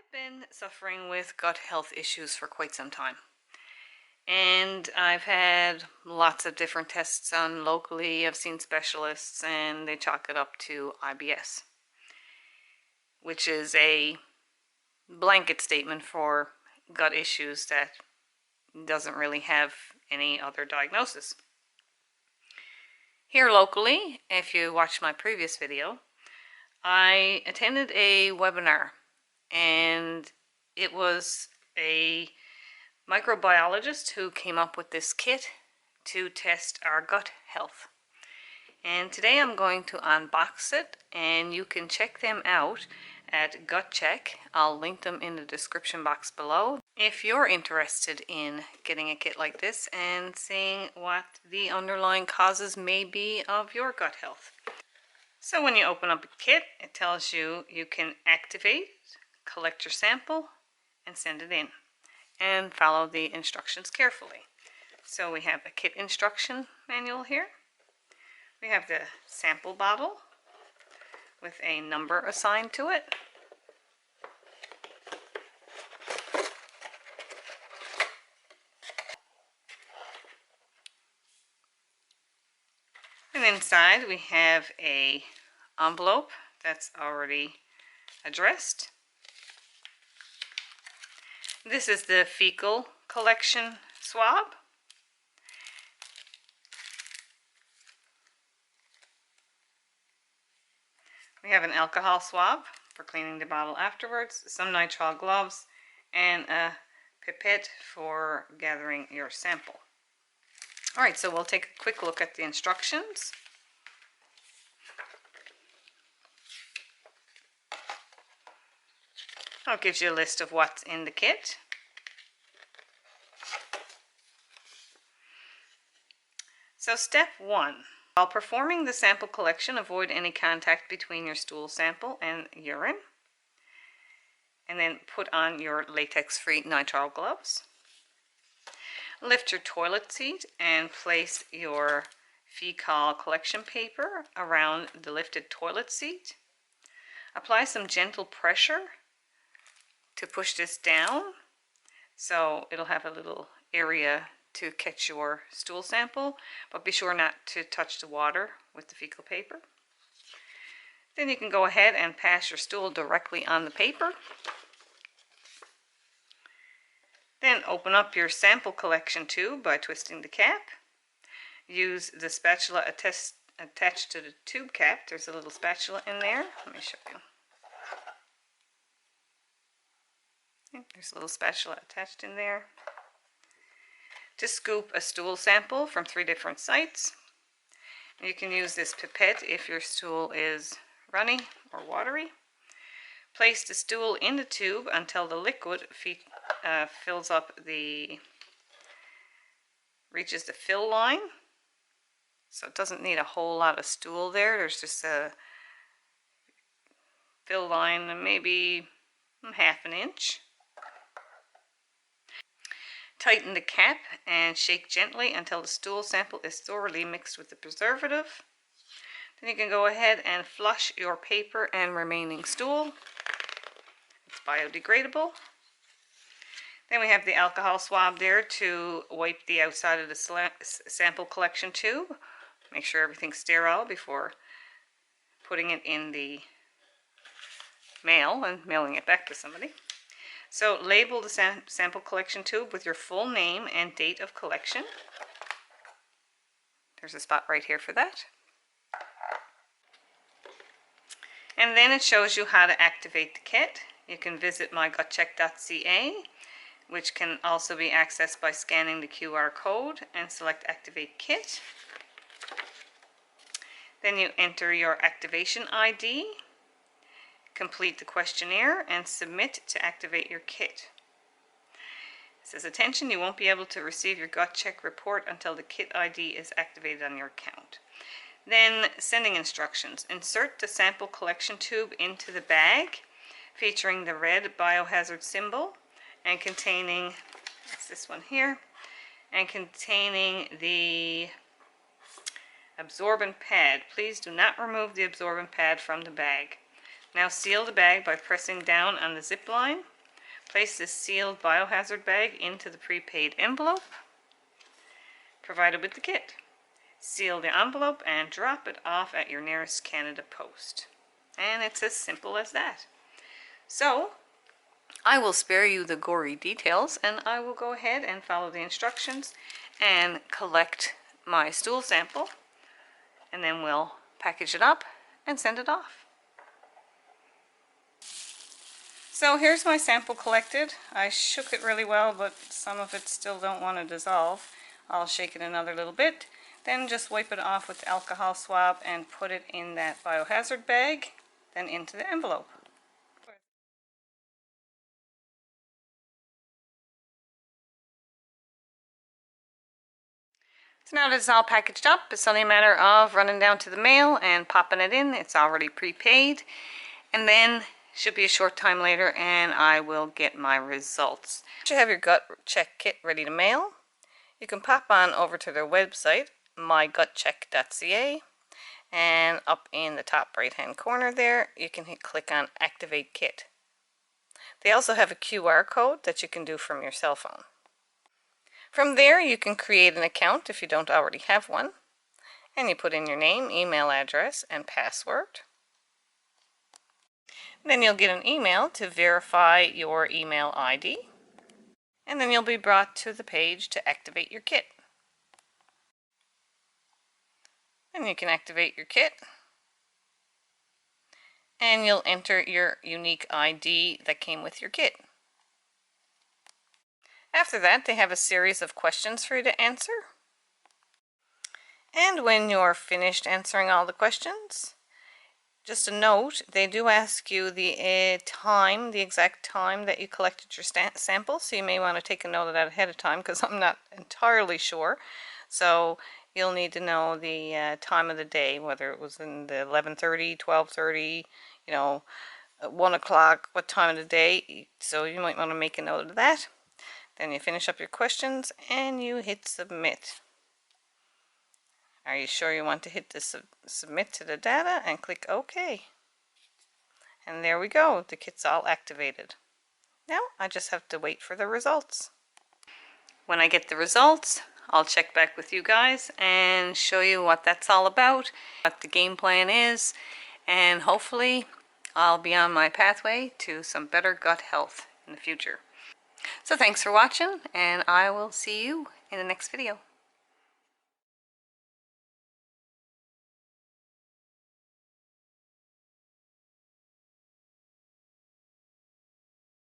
I've been suffering with gut health issues for quite some time. And I've had lots of different tests done locally. I've seen specialists and they chalk it up to IBS, which is a blanket statement for gut issues that doesn't really have any other diagnosis. Here locally, if you watched my previous video, I attended a webinar, and it was a microbiologist who came up with this kit to test our gut health. And today I'm going to unbox it, and you can check them out at Gutcheck. I'll link them in the description box below if you're interested in getting a kit like this and seeing what the underlying causes may be of your gut health. So when you open up a kit, it tells you you can activate, collect your sample, and send it in. And follow the instructions carefully. So we have a kit instruction manual here. We have the sample bottle with a number assigned to it. And inside we have a envelope that's already addressed. This is the fecal collection swab. We have an alcohol swab for cleaning the bottle afterwards, some nitrile gloves, and a pipette for gathering your sample. Alright, so we'll take a quick look at the instructions. It gives you a list of what's in the kit. So step 1. While performing the sample collection, avoid any contact between your stool sample and urine. And then put on your latex-free nitrile gloves. Lift your toilet seat and place your fecal collection paper around the lifted toilet seat. Apply some gentle pressure to push this down so it'll have a little area to catch your stool sample, but be sure not to touch the water with the fecal paper. Then you can go ahead and pass your stool directly on the paper. Then open up your sample collection tube by twisting the cap. Use the spatula attached to the tube cap. There's a little spatula in there. Let me show you. There's a little spatula attached in there to scoop a stool sample from 3 different sites. You can use this pipette if your stool is runny or watery. Place the stool in the tube until the liquid fills up reaches the fill line. So it doesn't need a whole lot of stool there. There's just a fill line, maybe ½ inch. Tighten the cap and shake gently until the stool sample is thoroughly mixed with the preservative. Then you can go ahead and flush your paper and remaining stool. It's biodegradable. Then we have the alcohol swab there to wipe the outside of the sample collection tube. Make sure everything's sterile before putting it in the mail and mailing it back to somebody. So label the sample collection tube with your full name and date of collection. There's a spot right here for that. And then it shows you how to activate the kit. You can visit mygutcheck.ca, which can also be accessed by scanning the QR code and select Activate Kit. Then you enter your activation ID. Complete the questionnaire and submit to activate your kit. It says, attention, you won't be able to receive your Gutcheck report until the kit ID is activated on your account. Then sending instructions. Insert the sample collection tube into the bag featuring the red biohazard symbol and containing, that's this one here, and containing the absorbent pad. Please do not remove the absorbent pad from the bag. Now seal the bag by pressing down on the zip line Place this sealed biohazard bag into the prepaid envelope provided with the kit. Seal the envelope and drop it off at your nearest Canada Post. And it's as simple as that. So, I will spare you the gory details, and I will go ahead and follow the instructions and collect my stool sample, and then we'll package it up and send it off. So here's my sample collected. I shook it really well, but some of it still don't want to dissolve. I'll shake it another little bit, then just wipe it off with the alcohol swab and put it in that biohazard bag, then into the envelope. So now that it's all packaged up, it's only a matter of running down to the mail and popping it in. It's already prepaid. And then should be a short time later and I will get my results. Once you have your Gutcheck kit ready to mail, you can pop on over to their website, mygutcheck.ca, and up in the top right hand corner there, you can click on Activate Kit. They also have a QR code that you can do from your cell phone. From there, you can create an account if you don't already have one, and you put in your name, email address, and password. Then you'll get an email to verify your email ID, and then you'll be brought to the page to activate your kit. Then you can activate your kit, and you'll enter your unique ID that came with your kit. After that, they have a series of questions for you to answer. And when you're finished answering all the questions, just a note, they do ask you the exact time that you collected your sample, so you may want to take a note of that ahead of time because I'm not entirely sure. So you'll need to know the time of the day, whether it was in the 11:30, 12:30, 1 o'clock, what time of the day. So you might want to make a note of that. Then you finish up your questions and you hit submit. Are you sure you want to hit the submit to the data and click OK? And there we go, the kit's all activated. Now I just have to wait for the results. When I get the results, I'll check back with you guys and show you what that's all about, what the game plan is, and hopefully I'll be on my pathway to some better gut health in the future. So thanks for watching, and I will see you in the next video.